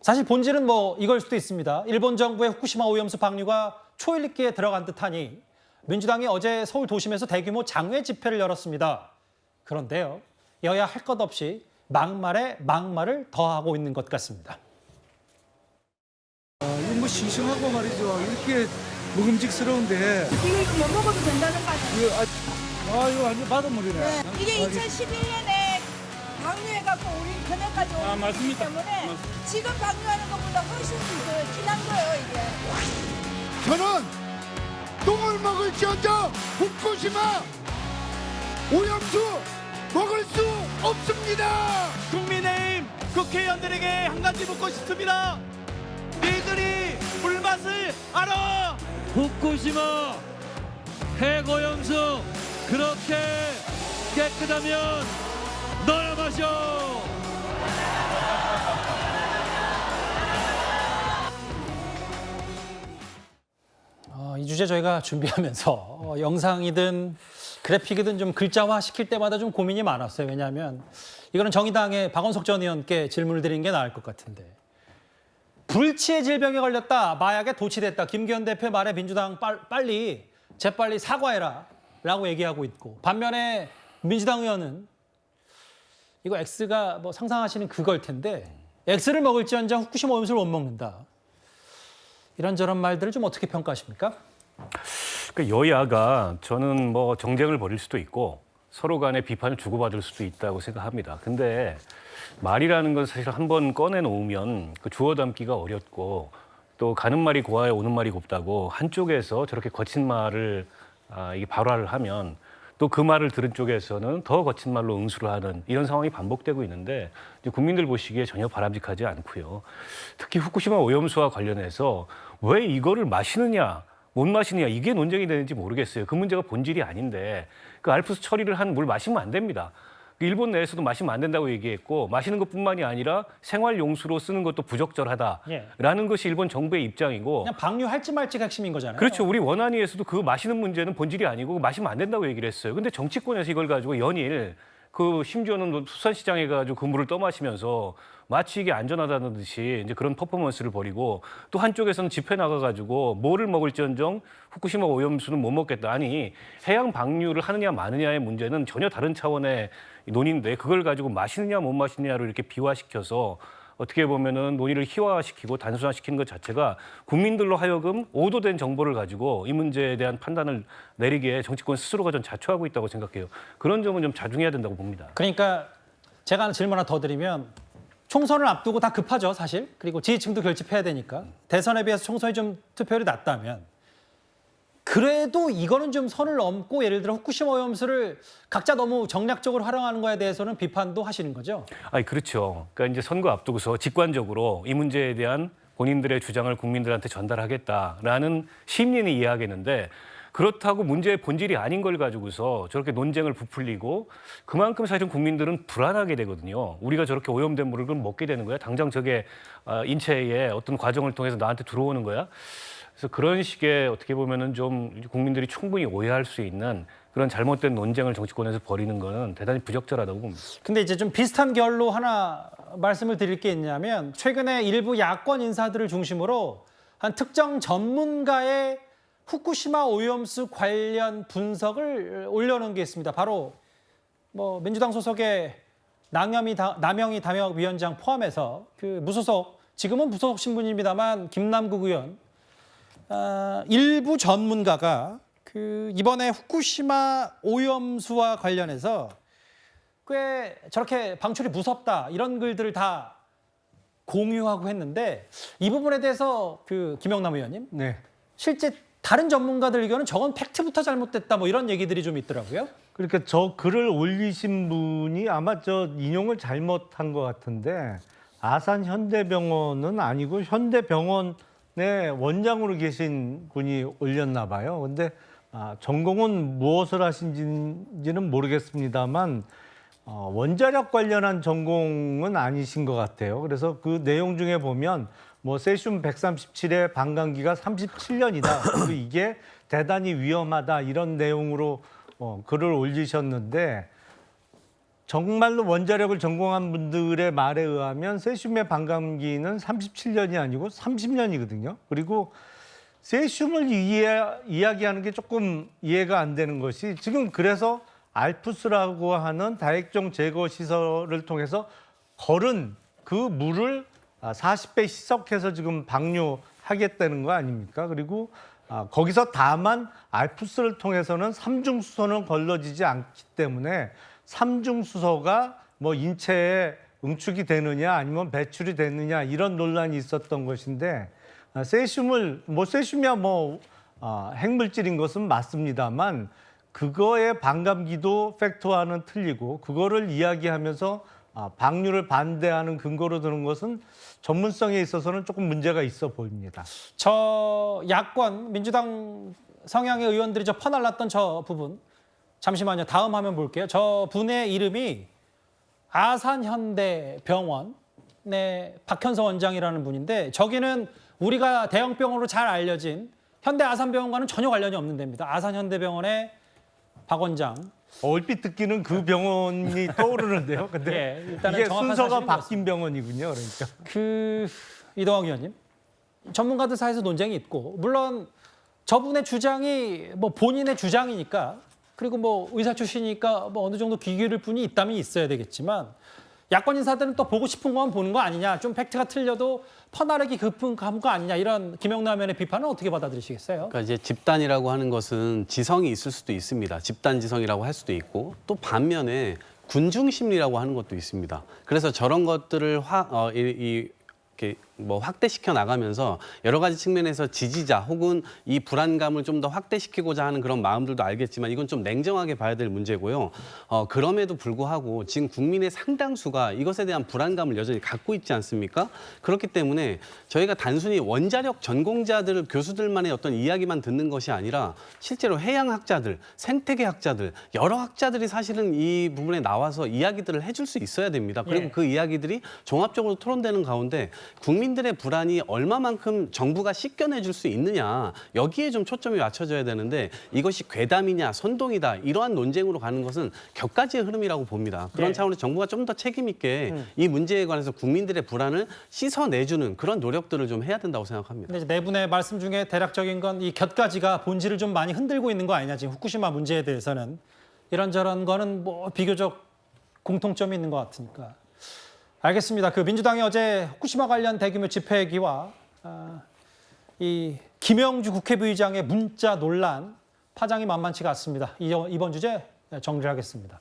사실 본질은 뭐 이걸 수도 있습니다. 일본 정부의 후쿠시마 오염수 방류가 초일기에 들어간 듯하니 민주당이 어제 서울 도심에서 대규모 장외 집회를 열었습니다. 그런데요, 여야 할 것 없이 막말에 막말을 더하고 있는 것 같습니다. 이거 뭐 싱싱하고 말이죠. 이렇게 먹음직스러운데. 이거 못 먹어도 된다는 거 아니에요? 이거 완전 바닷물이네. 네. 이게 2011년에 방류해갖고 우리 전에까지 온 거기 때문에 지금 방류하는 것보다 훨씬 더 진한 거예요, 이게. 저는 똥을 먹을지언정 후쿠시마 오염수 먹을 수 없습니다. 국민의힘 국회의원들에게 한 가지 묻고 싶습니다. 니들이 불맛을 알아? 후쿠시마 핵오염수 그렇게 깨끗하면 너나 마셔. 이 주제 저희가 준비하면서 영상이든 그래픽이든 좀 글자화 시킬 때마다 좀 고민이 많았어요. 왜냐하면 이거는 정의당의 박원석 전 의원께 질문을 드린 게 나을 것 같은데. 불치의 질병에 걸렸다, 마약에 도취됐다. 김기현 대표 말에 민주당 재빨리 사과해라 라고 얘기하고 있고, 반면에 민주당 의원은 이거 X가 뭐 상상하시는 그걸 텐데 X를 먹을지언정 후쿠시마 오염수를 못 먹는다. 이런저런 말들을 좀 어떻게 평가하십니까? 그러니까 여야가 저는 뭐 정쟁을 벌일 수도 있고 서로 간에 비판을 주고받을 수도 있다고 생각합니다. 근데 말이라는 건 사실 한번 꺼내놓으면 그 주워 담기가 어렵고, 또 가는 말이 고와야 오는 말이 곱다고 한쪽에서 저렇게 거친 말을 이게 발화를 하면 또 그 말을 들은 쪽에서는 더 거친 말로 응수를 하는 이런 상황이 반복되고 있는데, 이제 국민들 보시기에 전혀 바람직하지 않고요. 특히 후쿠시마 오염수와 관련해서 왜 이거를 마시느냐 못 마시느냐 이게 논쟁이 되는지 모르겠어요. 그 문제가 본질이 아닌데 그 알프스 처리를 한 물 마시면 안 됩니다. 일본 내에서도 마시면 안 된다고 얘기했고, 마시는 것뿐만이 아니라 생활용수로 쓰는 것도 부적절하다라는 것이 일본 정부의 입장이고, 그냥 방류할지 말지가 핵심인 거잖아요. 그렇죠. 우리 원안위에서도 그 마시는 문제는 본질이 아니고 마시면 안 된다고 얘기를 했어요. 근데 정치권에서 이걸 가지고 연일 심지어는 수산시장에 가지고 그 물을 떠마시면서 마치 이게 안전하다는 듯이 이제 그런 퍼포먼스를 벌이고, 또 한쪽에서는 집회 나가가지고 뭐를 먹을지언정 후쿠시마 오염수는 못 먹겠다. 아니, 해양 방류를 하느냐 마느냐의 문제는 전혀 다른 차원의 논의인데 그걸 가지고 마시느냐 못 마시느냐로 이렇게 비화시켜서 어떻게 보면은 논의를 희화화시키고 단순화시키는 것 자체가 국민들로 하여금 오도된 정보를 가지고 이 문제에 대한 판단을 내리기에 정치권 스스로가 좀 자초하고 있다고 생각해요. 그런 점은 좀 자중해야 된다고 봅니다. 그러니까 제가 질문 하나 더 드리면, 총선을 앞두고 다 급하죠, 사실. 그리고 지지층도 결집해야 되니까. 대선에 비해서 총선이 좀 투표율이 낮다면 그래도 이거는 좀 선을 넘고, 예를 들어 후쿠시마 오염수를 각자 너무 정략적으로 활용하는 거에 대해서는 비판도 하시는 거죠? 아니, 그렇죠. 그러니까 이제 선거 앞두고서 직관적으로 이 문제에 대한 본인들의 주장을 국민들한테 전달하겠다라는 심리는 이해하겠는데, 그렇다고 문제의 본질이 아닌 걸 가지고서 저렇게 논쟁을 부풀리고 그만큼 사실은 국민들은 불안하게 되거든요. 우리가 저렇게 오염된 물을 그럼 먹게 되는 거야? 당장 저게 인체에 어떤 과정을 통해서 나한테 들어오는 거야? 그래서 그런 식의 어떻게 보면은 좀 국민들이 충분히 오해할 수 있는 그런 잘못된 논쟁을 정치권에서 벌이는 거는 대단히 부적절하다고 봅니다. 근데 이제 좀 비슷한 결로 하나 말씀을 드릴 게 있냐면, 최근에 일부 야권 인사들을 중심으로 한 특정 전문가의 후쿠시마 오염수 관련 분석을 올려놓은 게 있습니다. 바로 뭐 민주당 소속의 남영희 담협위원장 포함해서 그 무소속, 지금은 무소속 신분입니다만 김남국 의원, 일부 전문가가 그 이번에 후쿠시마 오염수와 관련해서 꽤 저렇게 방출이 무섭다 이런 글들을 다 공유하고 했는데, 이 부분에 대해서 그 김영남 의원님, 네. 실제 다른 전문가들 의견은 저건 팩트부터 잘못됐다 뭐 이런 얘기들이 좀 있더라고요. 그러니까 저 글을 올리신 분이 아마 저 인용을 잘못한 것 같은데, 아산 현대병원은 아니고 현대병원의 원장으로 계신 분이 올렸나 봐요. 근데 전공은 무엇을 하신지는 모르겠습니다만 원자력 관련한 전공은 아니신 것 같아요. 그래서 그 내용 중에 보면 뭐 세슘 137의 반감기가 37년이다. 그리고 이게 대단히 위험하다 이런 내용으로 글을 올리셨는데, 정말로 원자력을 전공한 분들의 말에 의하면 세슘의 반감기는 37년이 아니고 30년이거든요. 그리고 세슘을 이야기하는 게 조금 이해가 안 되는 것이 지금 그래서 알프스라고 하는 다액종 제거 시설을 통해서 거른 그 물을 40배 희석해서 지금 방류하겠다는 거 아닙니까? 그리고 거기서 다만 알프스를 통해서는 삼중수소는 걸러지지 않기 때문에 삼중수소가 뭐 인체에 응축이 되느냐 아니면 배출이 되느냐 이런 논란이 있었던 것인데 세슘이야 핵물질인 것은 맞습니다만 그거의 반감기도 팩트와는 틀리고 그거를 이야기하면서 방류를 반대하는 근거로 드는 것은 전문성에 있어서는 조금 문제가 있어 보입니다. 저 야권 민주당 성향의 의원들이 저 퍼날랐던 저 부분 잠시만요. 다음 화면 볼게요. 저 분의 이름이 아산현대병원의 박현서 원장이라는 분인데 저기는 우리가 대형병원으로 잘 알려진 현대아산병원과는 전혀 관련이 없는 데입니다. 아산현대병원의 박 원장. 얼핏 듣기는 그 병원이 떠오르는데요. 근데 예, 일단은 이게 정확한 순서가 사실은 바뀐 병원이군요. 그러니까. 이동학 의원님, 전문가들 사이에서 논쟁이 있고 물론 저분의 주장이 뭐 본인의 주장이니까 그리고 뭐 의사 출신이니까 뭐 어느 정도 귀 기울일 분이 있다면 있어야 되겠지만 야권 인사들은 또 보고 싶은 것만 보는 거 아니냐, 좀 팩트가 틀려도 퍼나르기 급한 거 아니냐 이런 김영남 의원의 비판은 어떻게 받아들이시겠어요? 그러니까 이제 집단이라고 하는 것은 지성이 있을 수도 있습니다. 집단 지성이라고 할 수도 있고 또 반면에 군중 심리라고 하는 것도 있습니다. 그래서 저런 것들을 이렇게 뭐 확대시켜 나가면서 여러 가지 측면에서 지지자 혹은 이 불안감을 좀 더 확대시키고자 하는 그런 마음들도 알겠지만 이건 좀 냉정하게 봐야 될 문제고요. 그럼에도 불구하고 지금 국민의 상당수가 이것에 대한 불안감을 여전히 갖고 있지 않습니까? 그렇기 때문에 저희가 단순히 원자력 전공자들, 교수들만의 어떤 이야기만 듣는 것이 아니라 실제로 해양학자들, 생태계학자들, 여러 학자들이 사실은 이 부분에 나와서 이야기들을 해줄 수 있어야 됩니다. 그리고 그 이야기들이 종합적으로 토론되는 가운데 국민들의 불안이 얼마만큼 정부가 씻겨내줄 수 있느냐 여기에 좀 초점이 맞춰져야 되는데 이것이 괴담이냐 선동이다 이러한 논쟁으로 가는 것은 격가지의 흐름이라고 봅니다. 그런 차원에서 정부가 좀 더 책임 있게 이 문제에 관해서 국민들의 불안을 씻어내주는 그런 노력들을 좀 해야 된다고 생각합니다. 근데 네 분의 말씀 중에 대략적인 건 이 곁가지가 본질을 좀 많이 흔들고 있는 거 아니냐 지금 후쿠시마 문제에 대해서는 이런저런 거는 뭐 비교적 공통점이 있는 것 같으니까. 알겠습니다. 그 민주당이 어제 후쿠시마 관련 대규모 집회기와 이 김영주 국회부의장의 문자 논란 파장이 만만치가 않습니다. 이번 주제 정리하겠습니다.